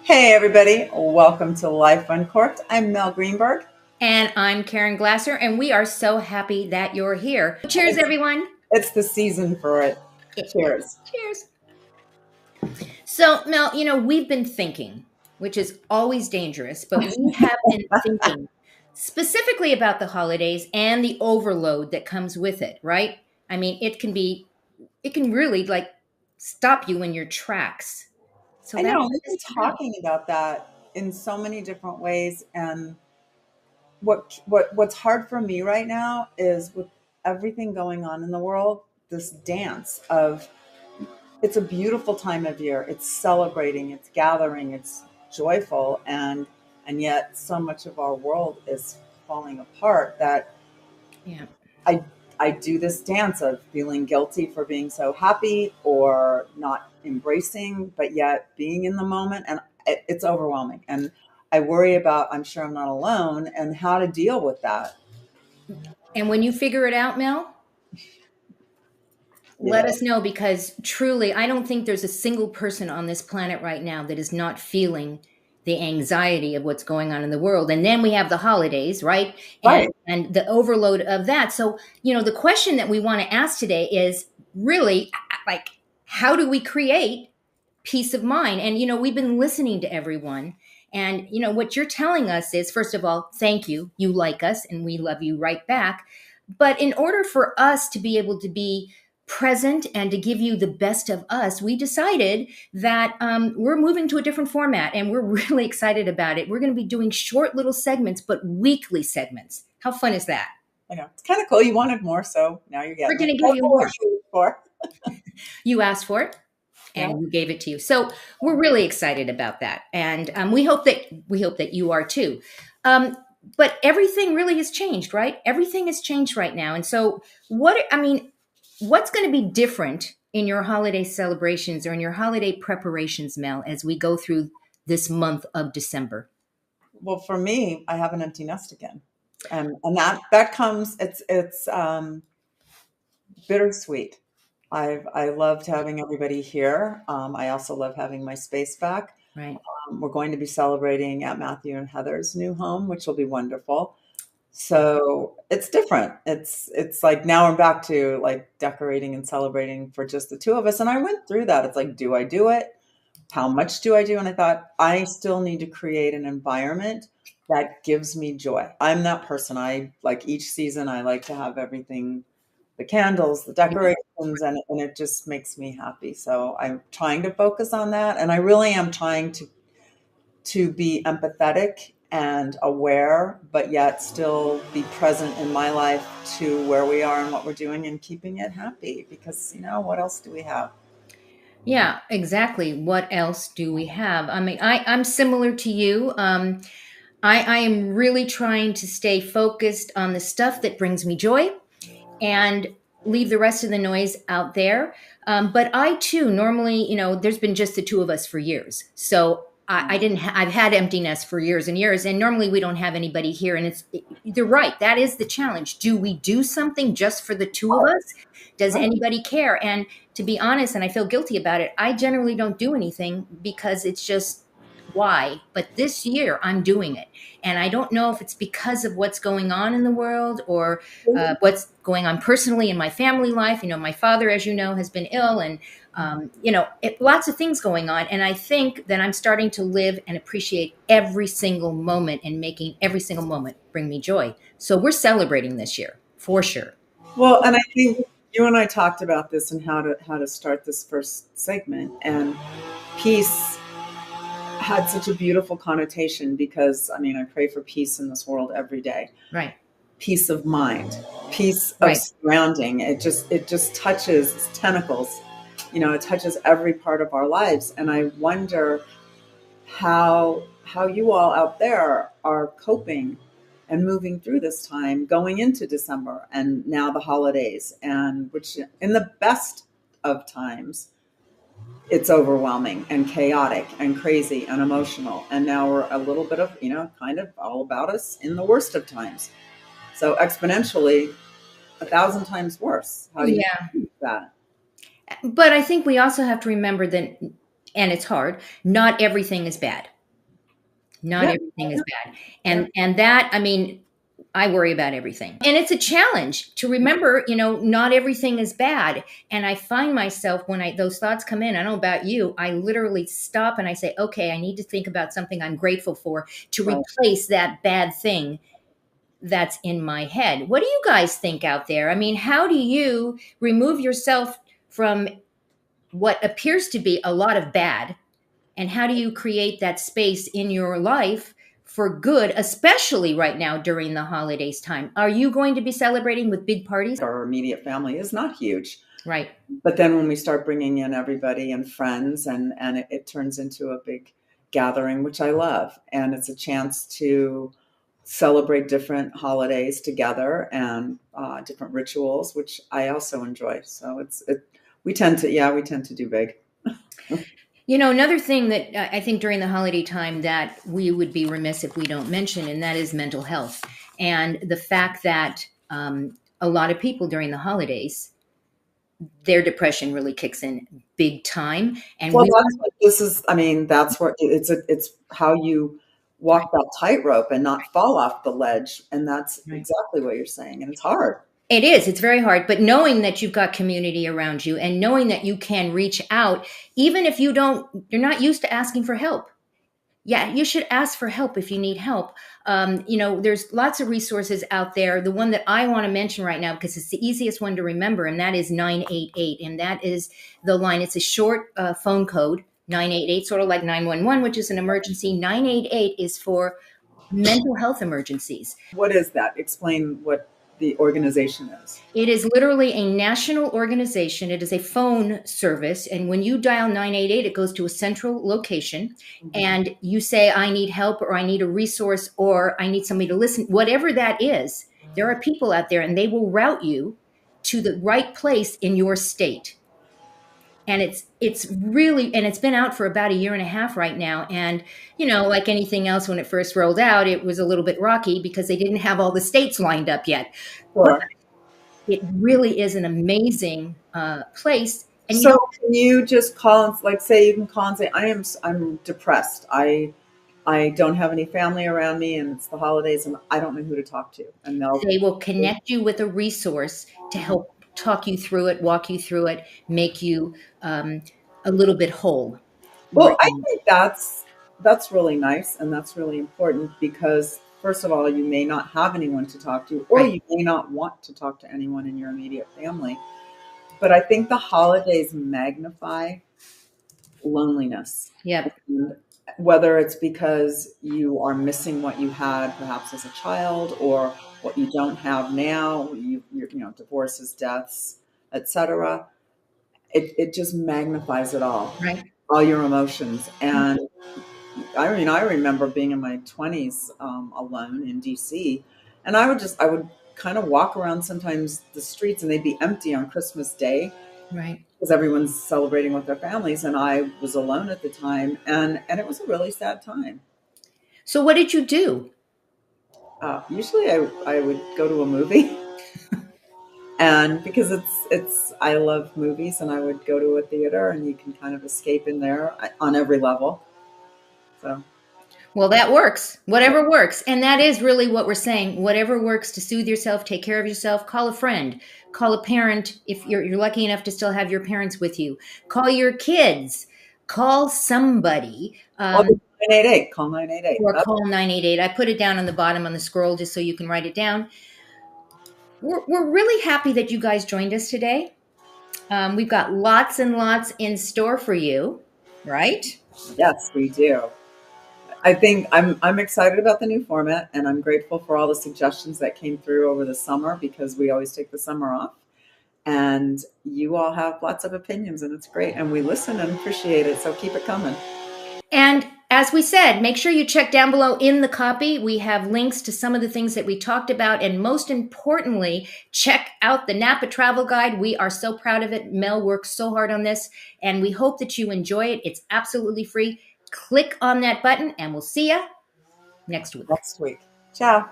Hey, everybody. Welcome to Life Uncorked. I'm Mel Greenberg. And I'm Caren Glasser, and we are so happy that you're here. Cheers, It's, everyone. it's the season for it. It is. Cheers. Cheers. So, Mel, we've been thinking, which is always dangerous, but we have been thinking specifically about the holidays and the overload that comes with it, right? I mean, it can really like stop you in your tracks. So I that's know what we've this been is about. talking about that in so many different ways. And what's hard for me right now is with everything going on in the world, this dance of it's a beautiful time of year. It's celebrating, it's gathering, it's joyful, and yet so much of our world is falling apart that Yeah. I I do this dance of feeling guilty for being so happy or not embracing, but yet being in the moment, and it's overwhelming. And I worry about, I'm sure I'm not alone, and how to deal with that. And when you figure it out, Mel, let Yeah, us know because truly, I don't think there's a single person on this planet right now that is not feeling the anxiety of what's going on in the world. And then we have the holidays, right? right. And the overload of that. So, the question that we want to ask today is really like, how do we create peace of mind? And, we've been listening to everyone. And, what you're telling us is, first of all, thank you. You like us and we love you right back. But in order for us to be able to be present and to give you the best of us, we decided that we're moving to a different format and we're really excited about it. We're going to be doing short little segments, but weekly segments. How fun is that? I know it's kind of cool. You wanted more, so now you're We're getting it. going to give That's you what more. you for. You asked for it Yeah. and we gave it to you. So we're really excited about that. And we hope that you are too. But everything really has changed, right? Everything has changed right now. And so what's going to be different in your holiday celebrations or in your holiday preparations, Mel, as we go through this month of December? Well, for me, I have an empty nest again, and that comes. It's bittersweet. I loved having everybody here. I also love having my space back. Right. We're going to be celebrating at Matthew and Heather's new home, which will be wonderful. So it's different. It's like now we're back to like decorating and celebrating for just the two of us. And I went through that. It's like, do I do it? How much do I do? And I thought I still need to create an environment that gives me joy. I'm that person. I like each season. I like to have everything, the candles, the decorations, and it just makes me happy. So I'm trying to focus on that, and I really am trying to be empathetic and aware, but yet still be present in my life to where we are and what we're doing and keeping it happy. Because what else do we have? Yeah, exactly. What else do we have? I mean, I'm similar to you. I am really trying to stay focused on the stuff that brings me joy and leave the rest of the noise out there. But I too, normally, there's been just the two of us for years. So I didn't, I've had empty nest for years and years. And normally we don't have anybody here. And they're right. That is the challenge. Do we do something just for the two of us? Does Right. anybody care? And to be honest, and I feel guilty about it, I generally don't do anything because it's just why. But this year I'm doing it. And I don't know if it's because of what's going on in the world or what's going on personally in my family life. My father, as you know, has been ill and, lots of things going on. And I think that I'm starting to live and appreciate every single moment and making every single moment bring me joy. So we're celebrating this year for sure. Well, and I think you and I talked about this and how to start this first segment. And peace had such a beautiful connotation because I mean I pray for peace in this world every day. Right. Peace of mind, peace of Right. surrounding. It just touches its tentacles. It touches every part of our lives. And I wonder how you all out there are coping and moving through this time going into December and now the holidays, and which in the best of times it's overwhelming and chaotic and crazy and emotional, and now we're a little bit of kind of all about us in the worst of times, so exponentially a thousand times worse. How do you Yeah. do that? But I think we also have to remember that, and it's hard, not everything is bad. Not Yeah. everything is bad. Yeah. And that, I mean, I worry about everything. And it's a challenge to remember, not everything is bad. And I find myself when those thoughts come in, I don't know about you, I literally stop and I say, okay, I need to think about something I'm grateful for to Right. replace that bad thing that's in my head. What do you guys think out there? I mean, how do you remove yourself from what appears to be a lot of bad, and how do you create that space in your life for good, especially right now during the holidays time? Are you going to be celebrating with big parties? Our immediate family is not huge. Right. But then when we start bringing in everybody and friends, and it turns into a big gathering, which I love. And it's a chance to celebrate different holidays together and different rituals, which I also enjoy. So we tend to do big. Another thing that I think during the holiday time that we would be remiss if we don't mention, and that is mental health. And the fact that a lot of people during the holidays, their depression really kicks in big time. And Well, we, that's what this is. I mean, that's what it's how you walk that tightrope and not fall off the ledge. And that's right. exactly what you're saying. And it's hard. It is. It's very hard. But knowing that you've got community around you and knowing that you can reach out, even if you're not used to asking for help. Yeah, you should ask for help if you need help. There's lots of resources out there. The one that I want to mention right now, because it's the easiest one to remember, and that is 988. And that is the line. It's a short phone code, 988, sort of like 911, which is an emergency. 988 is for mental health emergencies. What is that? Explain what the organization is. It is literally a national organization. It is a phone service. And when you dial 988, it goes to a central location Mhm. and you say, I need help, or I need a resource, or I need somebody to listen. Whatever that is, there are people out there and they will route you to the right place in your state. And it's really, and it's been out for about a year and a half right now. And, like anything else, when it first rolled out, it was a little bit rocky because they didn't have all the states lined up yet. But Sure. it really is an amazing place. And So can you just call and like say you can call and say I'm depressed. I don't have any family around me and it's the holidays and I don't know who to talk to. And they'll they will connect you with a resource to help talk you through it, walk you through it, make you a little bit whole. Well, I Right. think that's really nice and that's really important because first of all, you may not have anyone to talk to, or Right. you may not want to talk to anyone in your immediate family. But I think the holidays magnify loneliness. Yep. And whether it's because you are missing what you had perhaps as a child or what you don't have now, divorces, deaths, etc. It just magnifies it Right. all your emotions. And I mean, I remember being in my 20s alone in DC, and I would kind of walk around sometimes the streets and they'd be empty on Christmas Day Right. because everyone's celebrating with their families, and I was alone at the time, and it was a really sad time. So what did you do? Usually, I would go to a movie, and because it's I love movies, and I would go to a theater, and you can kind of escape in there on every level. So Well, that works. Whatever works. And that is really what we're saying. Whatever works to soothe yourself, take care of yourself, call a friend, call a parent if you're lucky enough to still have your parents with you, call your kids, call somebody, well, 988, call 988. or call 988. I put it down on the bottom on the scroll just so you can write it down. We're really happy that you guys joined us today. We've got lots and lots in store for you, right? Yes, we do. I think I'm excited about the new format, and I'm grateful for all the suggestions that came through over the summer because we always take the summer off. And you all have lots of opinions, and it's great. And we listen and appreciate it. So keep it coming. And as we said, make sure you check down below in the copy. We have links to some of the things that we talked about. And most importantly, check out the Napa Travel Guide. We are so proud of it. Mel works so hard on this, and we hope that you enjoy it. It's absolutely free. Click on that button, and we'll see you next week. Next week. Ciao.